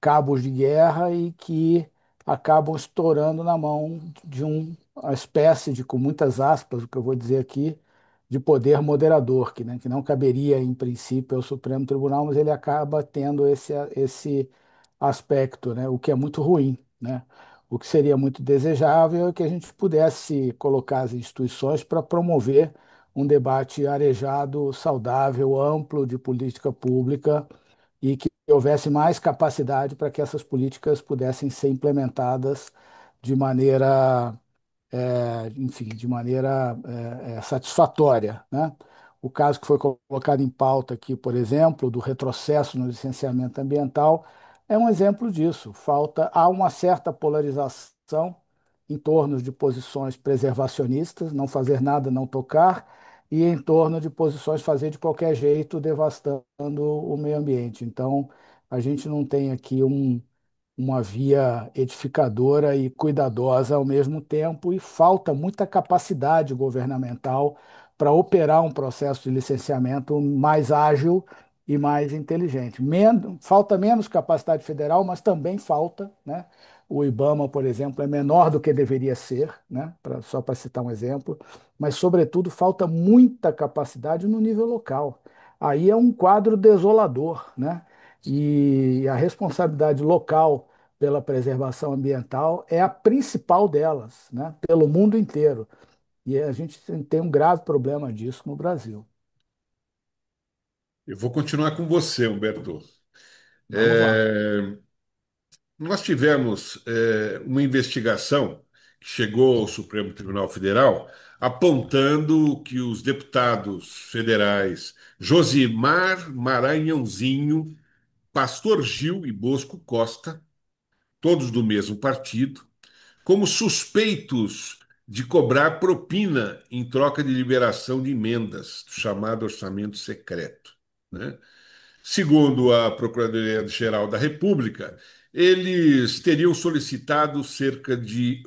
Cabos de guerra e que acabam estourando na mão de uma espécie de, com muitas aspas, o que eu vou dizer aqui, de poder moderador, que não caberia, em princípio, ao Supremo Tribunal, mas ele acaba tendo esse aspecto, né? O que é muito ruim, né? O que seria muito desejável é que a gente pudesse colocar as instituições para promover um debate arejado, saudável, amplo de política pública e que houvesse mais capacidade para que essas políticas pudessem ser implementadas de maneira enfim, de maneira satisfatória, né? O caso que foi colocado em pauta aqui, por exemplo, do retrocesso no licenciamento ambiental, é um exemplo disso. Há uma certa polarização em torno de posições preservacionistas, não fazer nada, não tocar, e em torno de posições fazer de qualquer jeito, devastando o meio ambiente. Então, a gente não tem aqui uma via edificadora e cuidadosa ao mesmo tempo, e falta muita capacidade governamental para operar um processo de licenciamento mais ágil e mais inteligente. Falta menos capacidade federal, mas também falta, né? O IBAMA, por exemplo, é menor do que deveria ser, né? Só para citar um exemplo, mas, sobretudo, falta muita capacidade no nível local. Aí é um quadro desolador, né? E a responsabilidade local pela preservação ambiental é a principal delas, né, pelo mundo inteiro. E a gente tem um grave problema disso no Brasil. Eu vou continuar com você, Humberto. Vamos lá. É, Nós tivemos uma investigação que chegou ao Supremo Tribunal Federal apontando que os deputados federais Josimar Maranhãozinho, Pastor Gil e Bosco Costa, todos do mesmo partido, como suspeitos de cobrar propina em troca de liberação de emendas, chamado orçamento secreto, né? Segundo a Procuradoria-Geral da República, eles teriam solicitado cerca de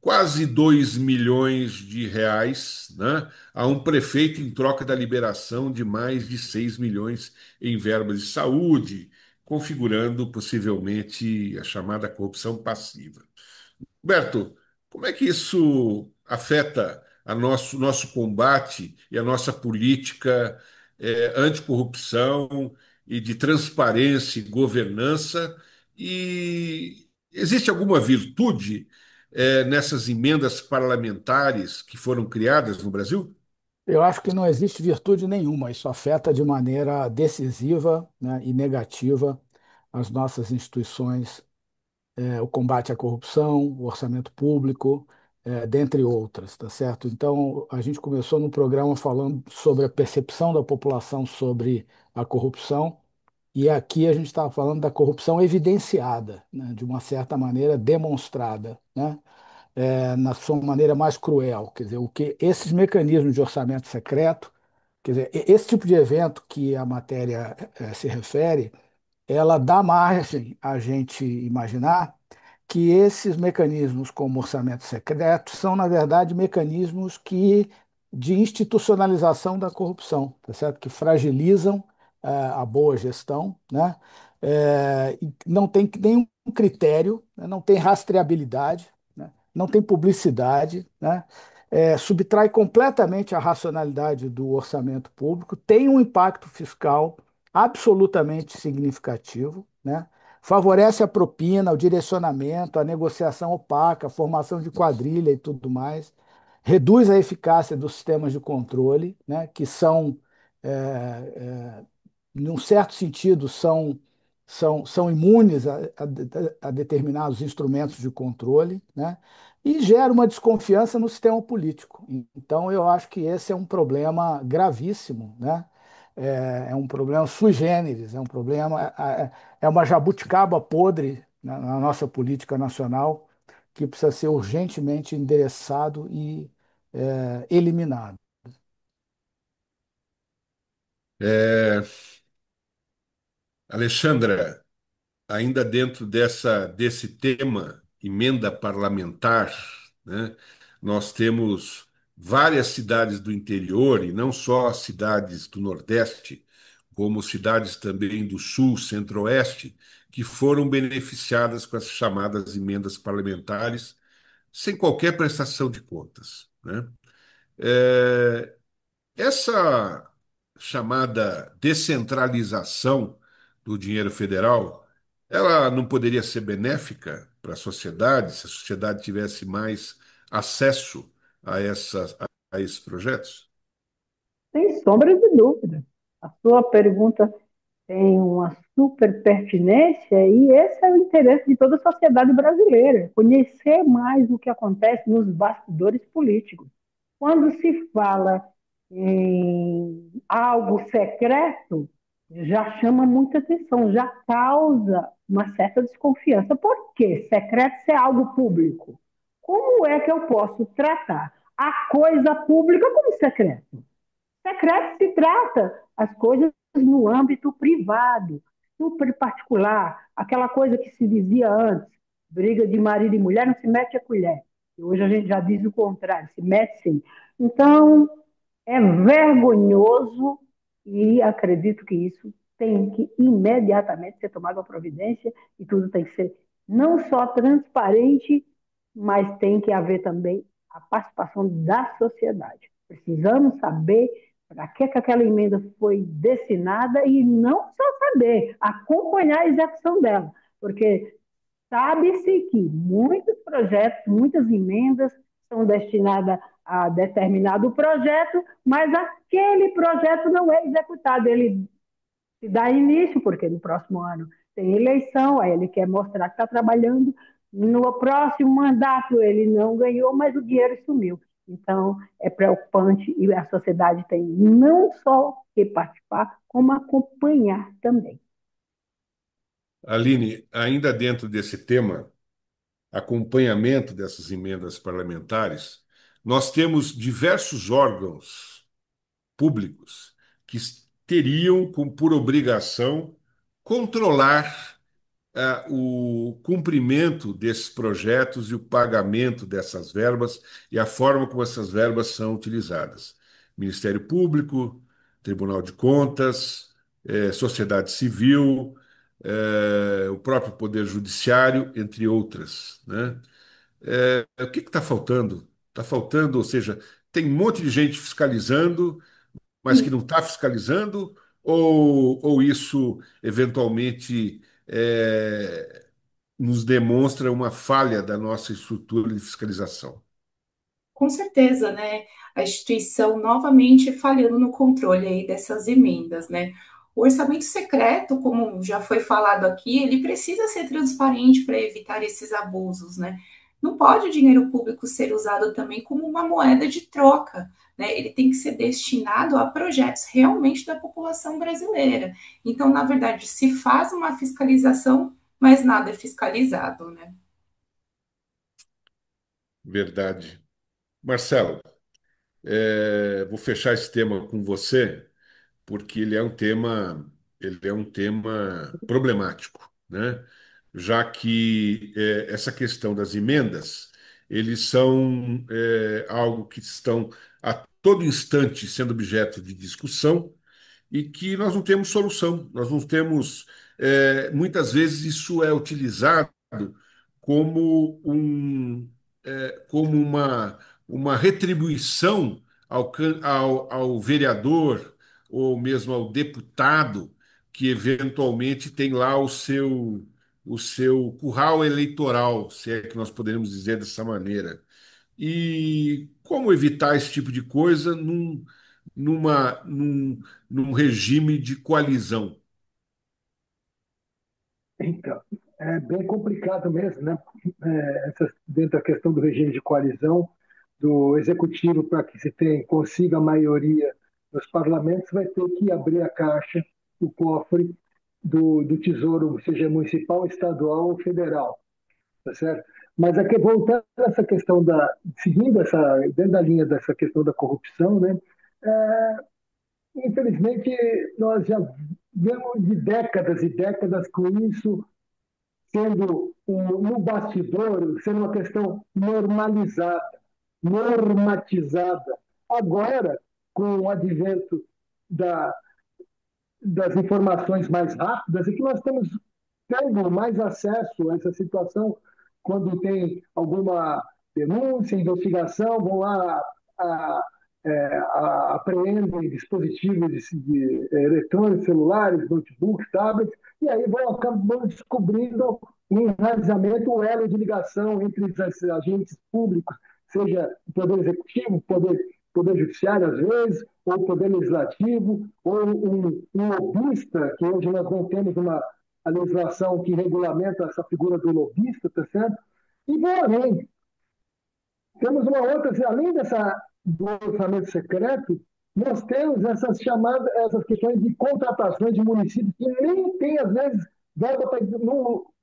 quase 2 milhões de reais, né, a um prefeito em troca da liberação de mais de 6 milhões em verbas de saúde, configurando possivelmente a chamada corrupção passiva. Roberto, como é que isso afeta nosso combate e a nossa política anticorrupção e de transparência e governança? E existe alguma virtude nessas emendas parlamentares que foram criadas no Brasil? Eu acho que não existe virtude nenhuma, isso afeta de maneira decisiva, né, e negativa as nossas instituições, o combate à corrupção, o orçamento público, dentre outras, tá certo? Então, a gente começou no programa falando sobre a percepção da população sobre a corrupção, e aqui a gente estava falando da corrupção evidenciada, né, de uma certa maneira demonstrada, né? Na sua maneira mais cruel. Quer dizer, o que esses mecanismos de orçamento secreto, quer dizer, esse tipo de evento que a matéria se refere, ela dá margem a gente imaginar que esses mecanismos como orçamento secreto são, na verdade, mecanismos de institucionalização da corrupção, tá certo? Que fragilizam a boa gestão, né? E não tem nenhum critério, né? Não tem rastreabilidade, né? Não tem publicidade, né? Subtrai completamente a racionalidade do orçamento público, tem um impacto fiscal absolutamente significativo, né? Favorece a propina, o direcionamento, a negociação opaca, a formação de quadrilha e tudo mais. Reduz a eficácia dos sistemas de controle, né, que são, num certo sentido, são imunes a determinados instrumentos de controle, né, e gera uma desconfiança no sistema político. Então, eu acho que esse é um problema gravíssimo, né? É um problema sui generis, é um problema, é uma jabuticaba podre na nossa política nacional que precisa ser urgentemente endereçado e eliminado. É, Alexandra, ainda dentro desse tema, emenda parlamentar, né, nós temos várias cidades do interior, e não só as cidades do Nordeste, como cidades também do Sul, Centro-Oeste, que foram beneficiadas com as chamadas emendas parlamentares, sem qualquer prestação de contas, né? É, Essa chamada descentralização do dinheiro federal, ela não poderia ser benéfica para a sociedade se a sociedade tivesse mais acesso a esses projetos? Sem sombra de dúvida. A sua pergunta tem uma super pertinência e esse é o interesse de toda a sociedade brasileira, conhecer mais o que acontece nos bastidores políticos. Quando se fala em algo secreto, já chama muita atenção, já causa uma certa desconfiança. Por quê? Secreto é algo público. Como é que eu posso tratar a coisa pública como secreto? Secreto se trata as coisas no âmbito privado, super particular, aquela coisa que se dizia antes, briga de marido e mulher não se mete a colher. E hoje a gente já diz o contrário, se mete sim. Então, é vergonhoso e acredito que isso tem que imediatamente ser tomada uma providência e tudo tem que ser não só transparente, mas tem que haver também a participação da sociedade. Precisamos saber para que aquela emenda foi destinada e não só saber, acompanhar a execução dela, porque sabe-se que muitos projetos, muitas emendas são destinadas a determinado projeto, mas aquele projeto não é executado. Ele se dá início, porque no próximo ano tem eleição, aí ele quer mostrar que está trabalhando. No próximo mandato ele não ganhou, mas o dinheiro sumiu. Então, é preocupante e a sociedade tem não só que participar, como acompanhar também. Aline, ainda dentro desse tema, acompanhamento dessas emendas parlamentares, nós temos diversos órgãos públicos que teriam por obrigação controlar o cumprimento desses projetos e o pagamento dessas verbas e a forma como essas verbas são utilizadas. Ministério Público, Tribunal de Contas, sociedade civil, o próprio Poder Judiciário, entre outras, né? O que está faltando? Está faltando, ou seja, tem um monte de gente fiscalizando, mas que não está fiscalizando, ou isso eventualmente nos demonstra uma falha da nossa estrutura de fiscalização? Com certeza, né? A instituição novamente falhando no controle aí dessas emendas, né? O orçamento secreto, como já foi falado aqui, ele precisa ser transparente para evitar esses abusos, né? Não pode o dinheiro público ser usado também como uma moeda de troca, né? Ele tem que ser destinado a projetos realmente da população brasileira. Então, na verdade, se faz uma fiscalização, mas nada é fiscalizado, né? Verdade. Marcelo, vou fechar esse tema com você, porque ele é um tema problemático, né? Já que essa questão das emendas, eles são algo que estão a todo instante sendo objeto de discussão e que nós não temos solução. Nós não temos. Muitas vezes isso é utilizado como como uma retribuição ao vereador ou mesmo ao deputado que eventualmente tem lá o seu curral eleitoral, se é que nós poderíamos dizer dessa maneira. E como evitar esse tipo de coisa numa, num, num regime de coalizão? Então, é bem complicado mesmo, né? Dentro da questão do regime de coalizão, do executivo, para que consiga a maioria nos parlamentos, vai ter que abrir a caixa, o cofre do tesouro, seja municipal, estadual ou federal, tá certo? Mas aqui, voltando a essa questão seguindo dentro da linha dessa questão da corrupção, né? Infelizmente, nós já vemos de décadas e décadas com isso sendo no bastidor, sendo uma questão normalizada, normatizada. Agora, com o advento da, das informações mais rápidas, é que nós estamos tendo mais acesso a essa situação quando tem alguma denúncia, investigação, vão lá, a, apreendem dispositivos eletrônicos, celulares, notebooks, tablets, e aí acabam descobrindo um enraizamento, um elo de ligação entre os agentes públicos, seja o Poder Executivo, Poder Judiciário, às vezes, ou o Poder Legislativo, ou um lobista, que hoje nós não temos a legislação que regulamenta essa figura do lobista, tá certo? E vou além. Temos uma outra, além do orçamento secreto, nós temos essas questões de contratações de municípios que nem tem, às vezes, verba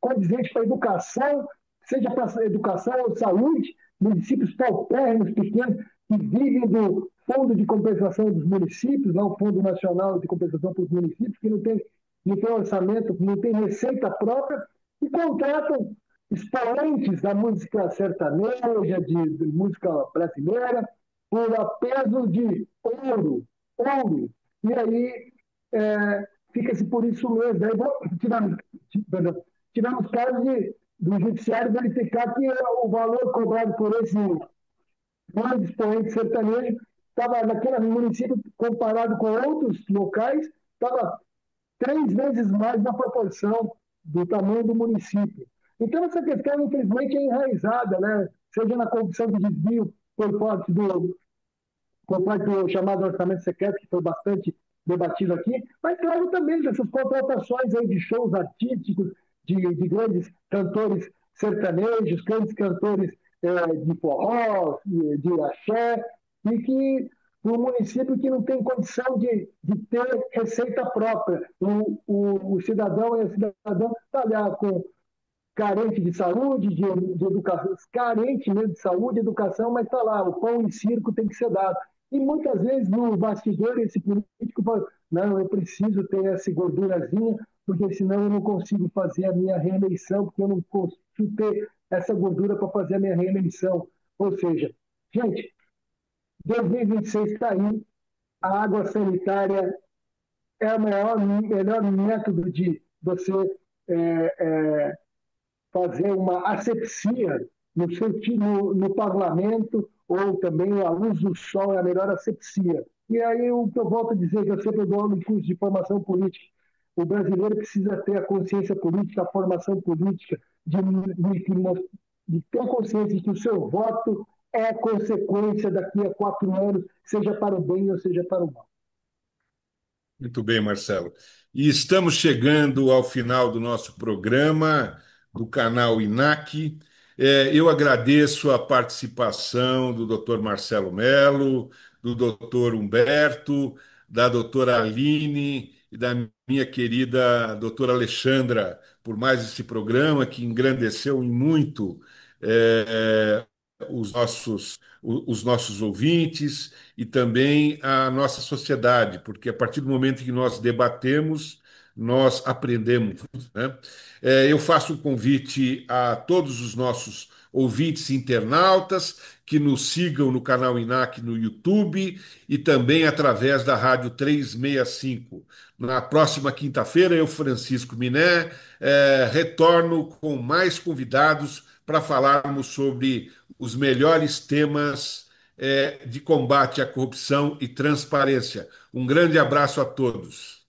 condizente para educação, seja para educação ou saúde, municípios paupérrimos, pequenos, que vivem do Fundo de Compensação dos Municípios, lá o Fundo Nacional de Compensação para os Municípios, que não tem orçamento, não tem receita própria, e contratam expoentes da música sertaneja, de música brasileira, por a peso de ouro. E aí fica-se por isso mesmo. Aí tivemos casos do judiciário verificar que o valor cobrado por esse grande expoente sertanejo estava naquele município, comparado com outros locais, estava 3 vezes mais na proporção do tamanho do município. Então, essa questão, infelizmente, é enraizada, né? Seja na corrupção de desvio por parte do chamado orçamento secreto, que foi bastante debatido aqui, mas claro também dessas contratações aí de shows artísticos, de grandes cantores sertanejos, grandes cantores de forró, de axé, e que um município que não tem condição de ter receita própria. O cidadão e a cidadã está lá carente de saúde, de educação, carente mesmo de saúde e educação, mas está lá, o pão e circo tem que ser dado. E muitas vezes no bastidor esse político fala, não, eu preciso ter essa gordurazinha, porque senão eu não consigo fazer a minha reeleição, porque eu não consigo ter essa gordura para fazer a minha reeleição. Ou seja, gente, 2026 está aí, a água sanitária é o melhor método de você é, é, fazer uma asepsia no parlamento, ou também a luz do sol é a melhor asepsia. E aí o que eu volto a dizer, que eu sempre dou no curso de formação política, o brasileiro precisa ter a consciência política, a formação política, de ter consciência de que o seu voto é consequência daqui a 4 anos, seja para o bem ou seja para o mal. Muito bem, Marcelo. E estamos chegando ao final do nosso programa do canal INAC. Eu agradeço a participação do Dr. Marcelo Melo, do Dr. Humberto, da doutora Aline e da minha querida doutora Alexandra por mais esse programa que engrandeceu em muito os nossos ouvintes e também a nossa sociedade, porque a partir do momento que nós debatemos, nós aprendemos, né? Eu faço um convite a todos os nossos ouvintes internautas que nos sigam no canal INAC no YouTube e também através da Rádio 365. Na próxima quinta-feira, eu, Francisco Miné, retorno com mais convidados para falarmos sobre os melhores temas de combate à corrupção e transparência. Um grande abraço a todos.